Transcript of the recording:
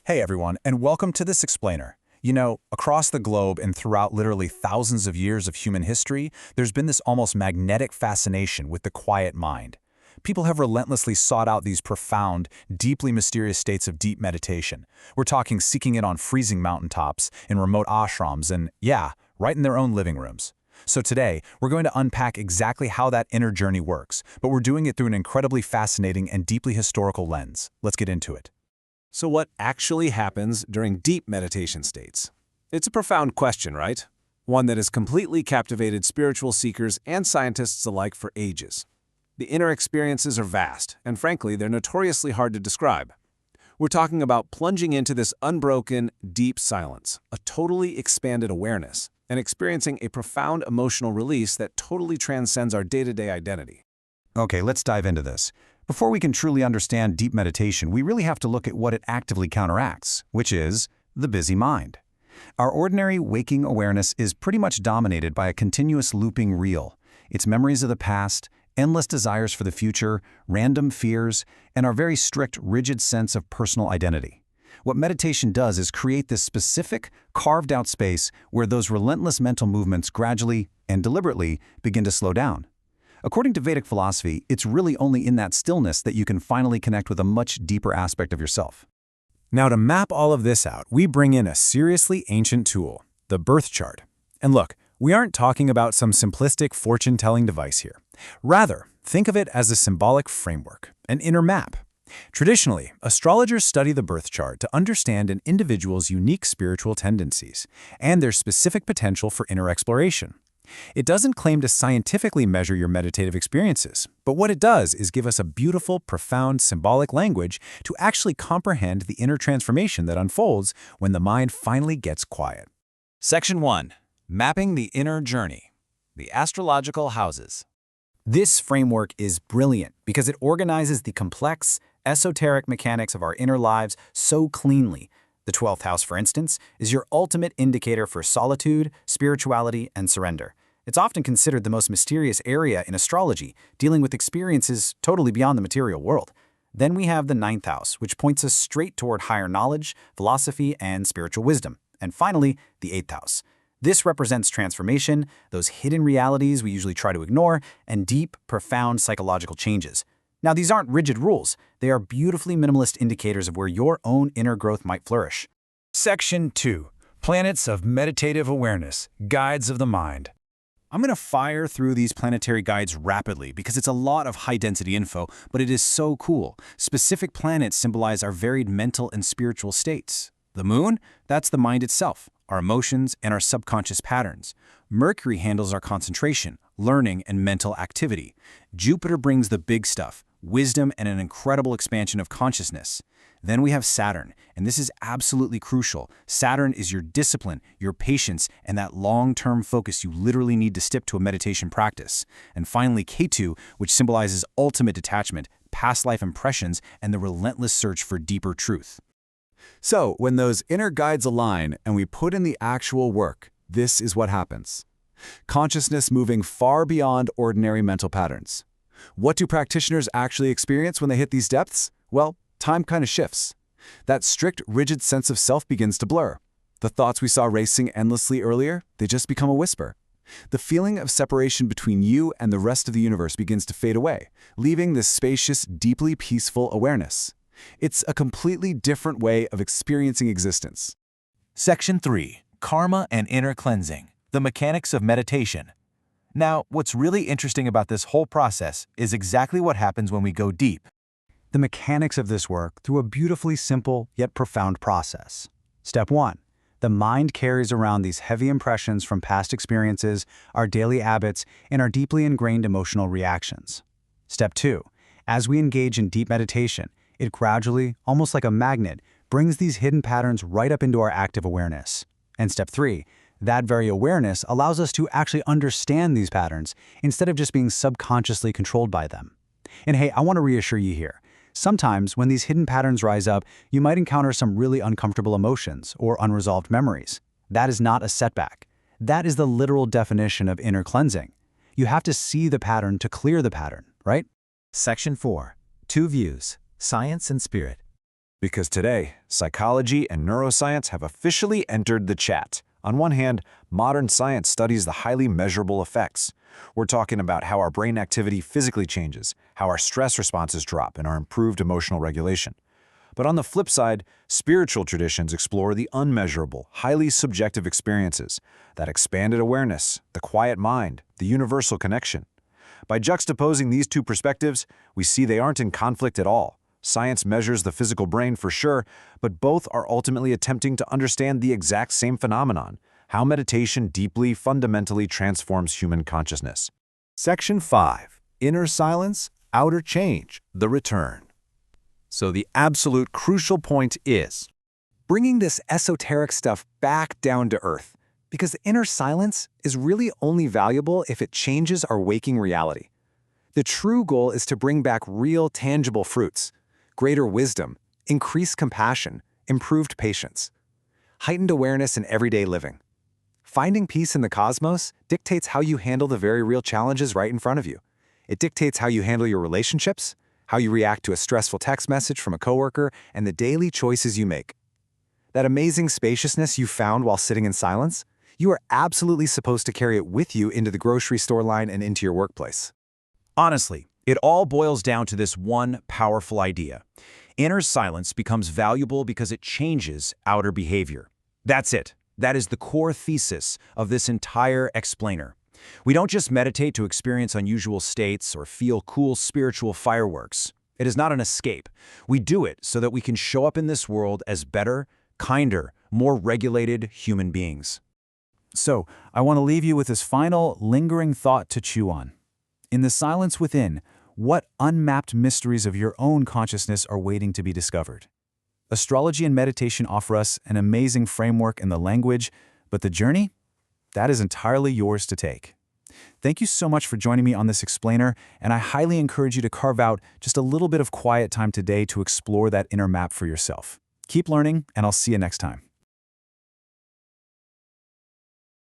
Hey everyone, and welcome to this explainer. You know, across the globe and throughout literally thousands of years of human history, there's been this almost magnetic fascination with the quiet mind. People have relentlessly sought out these profound, deeply mysterious states of deep meditation. We're talking seeking it on freezing mountaintops, in remote ashrams, and yeah, right in their own living rooms. So today, we're going to unpack exactly how that inner journey works, but we're doing it through an incredibly fascinating and deeply historical lens. Let's get into it. So what actually happens during deep meditation states? It's a profound question, right? One that has completely captivated spiritual seekers and scientists alike for ages. The inner experiences are vast, and frankly, they're notoriously hard to describe. We're talking about plunging into this unbroken, deep silence, a totally expanded awareness, and experiencing a profound emotional release that totally transcends our day-to-day identity. Okay, let's dive into this. Before we can truly understand deep meditation, we really have to look at what it actively counteracts, which is the busy mind. Our ordinary waking awareness is pretty much dominated by a continuous looping reel. It's memories of the past, endless desires for the future, random fears, and our very strict, rigid sense of personal identity. What meditation does is create this specific, carved-out space where those relentless mental movements gradually and deliberately begin to slow down. According to Vedic philosophy, it's really only in that stillness that you can finally connect with a much deeper aspect of yourself. Now, to map all of this out, we bring in a seriously ancient tool, the birth chart. And look, we aren't talking about some simplistic fortune-telling device here. Rather, think of it as a symbolic framework, an inner map. Traditionally, astrologers study the birth chart to understand an individual's unique spiritual tendencies and their specific potential for inner exploration. It doesn't claim to scientifically measure your meditative experiences, but what it does is give us a beautiful, profound, symbolic language to actually comprehend the inner transformation that unfolds when the mind finally gets quiet. Section 1. Mapping the Inner Journey. The Astrological Houses. This framework is brilliant because it organizes the complex, esoteric mechanics of our inner lives so cleanly. The 12th house, for instance, is your ultimate indicator for solitude, spirituality, and surrender. It's often considered the most mysterious area in astrology, dealing with experiences totally beyond the material world. Then we have the 9th house, which points us straight toward higher knowledge, philosophy, and spiritual wisdom. And finally, the 8th house. This represents transformation, those hidden realities we usually try to ignore, and deep, profound psychological changes. Now, these aren't rigid rules. They are beautifully minimalist indicators of where your own inner growth might flourish. Section 2. Planets of Meditative Awareness, Guides of the Mind. I'm going to fire through these planetary guides rapidly because it's a lot of high-density info, but it is so cool. Specific planets symbolize our varied mental and spiritual states. The moon, that's the mind itself, our emotions and our subconscious patterns. Mercury handles our concentration, learning, and mental activity. Jupiter brings the big stuff, wisdom and an incredible expansion of consciousness. Then we have Saturn, and this is absolutely crucial. Saturn is your discipline, your patience, and that long-term focus you literally need to stick to a meditation practice. And finally, Ketu, which symbolizes ultimate detachment, past life impressions, and the relentless search for deeper truth. So, when those inner guides align and we put in the actual work, this is what happens. Consciousness moving far beyond ordinary mental patterns. What do practitioners actually experience when they hit these depths? Well, time kind of shifts. That strict, rigid sense of self begins to blur. The thoughts we saw racing endlessly earlier, they just become a whisper. The feeling of separation between you and the rest of the universe begins to fade away, leaving this spacious, deeply peaceful awareness. It's a completely different way of experiencing existence. Section 3. Karma and Inner Cleansing. The Mechanics of Meditation. Now, what's really interesting about this whole process is exactly what happens when we go deep. The mechanics of this work through a beautifully simple yet profound process. Step 1. The mind carries around these heavy impressions from past experiences, our daily habits, and our deeply ingrained emotional reactions. Step 2. As we engage in deep meditation, it gradually, almost like a magnet, brings these hidden patterns right up into our active awareness. And Step 3. That very awareness allows us to actually understand these patterns instead of just being subconsciously controlled by them. And hey, I want to reassure you here. Sometimes when these hidden patterns rise up, you might encounter some really uncomfortable emotions or unresolved memories. That is not a setback. That is the literal definition of inner cleansing. You have to see the pattern to clear the pattern, right? Section 4. Two Views. Science and Spirit. Because today, psychology and neuroscience have officially entered the chat. On one hand, modern science studies the highly measurable effects. We're talking about how our brain activity physically changes, how our stress responses drop, and our improved emotional regulation. But on the flip side, spiritual traditions explore the unmeasurable, highly subjective experiences, that expanded awareness, the quiet mind, the universal connection. By juxtaposing these two perspectives, we see they aren't in conflict at all. Science measures the physical brain for sure, but both are ultimately attempting to understand the exact same phenomenon, how meditation deeply, fundamentally transforms human consciousness. Section 5. Inner Silence, Outer Change, The Return. So the absolute crucial point is Bringing this esoteric stuff back down to earth, because the inner silence is really only valuable if it changes our waking reality. The true goal is to bring back real, tangible fruits, greater wisdom, increased compassion, improved patience, heightened awareness in everyday living. Finding peace in the cosmos dictates how you handle the very real challenges right in front of you. It dictates how you handle your relationships, how you react to a stressful text message from a coworker, and the daily choices you make. That amazing spaciousness you found while sitting in silence, you are absolutely supposed to carry it with you into the grocery store line and into your workplace. Honestly, it all boils down to this one powerful idea. Inner silence becomes valuable because it changes outer behavior. That's it. That is the core thesis of this entire explainer. We don't just meditate to experience unusual states or feel cool spiritual fireworks. It is not an escape. We do it so that we can show up in this world as better, kinder, more regulated human beings. So, I want to leave you with this final, lingering thought to chew on. In the silence within, what unmapped mysteries of your own consciousness are waiting to be discovered? Astrology and meditation offer us an amazing framework and the language, but the journey? That is entirely yours to take. Thank you so much for joining me on this explainer, and I highly encourage you to carve out just a little bit of quiet time today to explore that inner map for yourself. Keep learning, and I'll see you next time.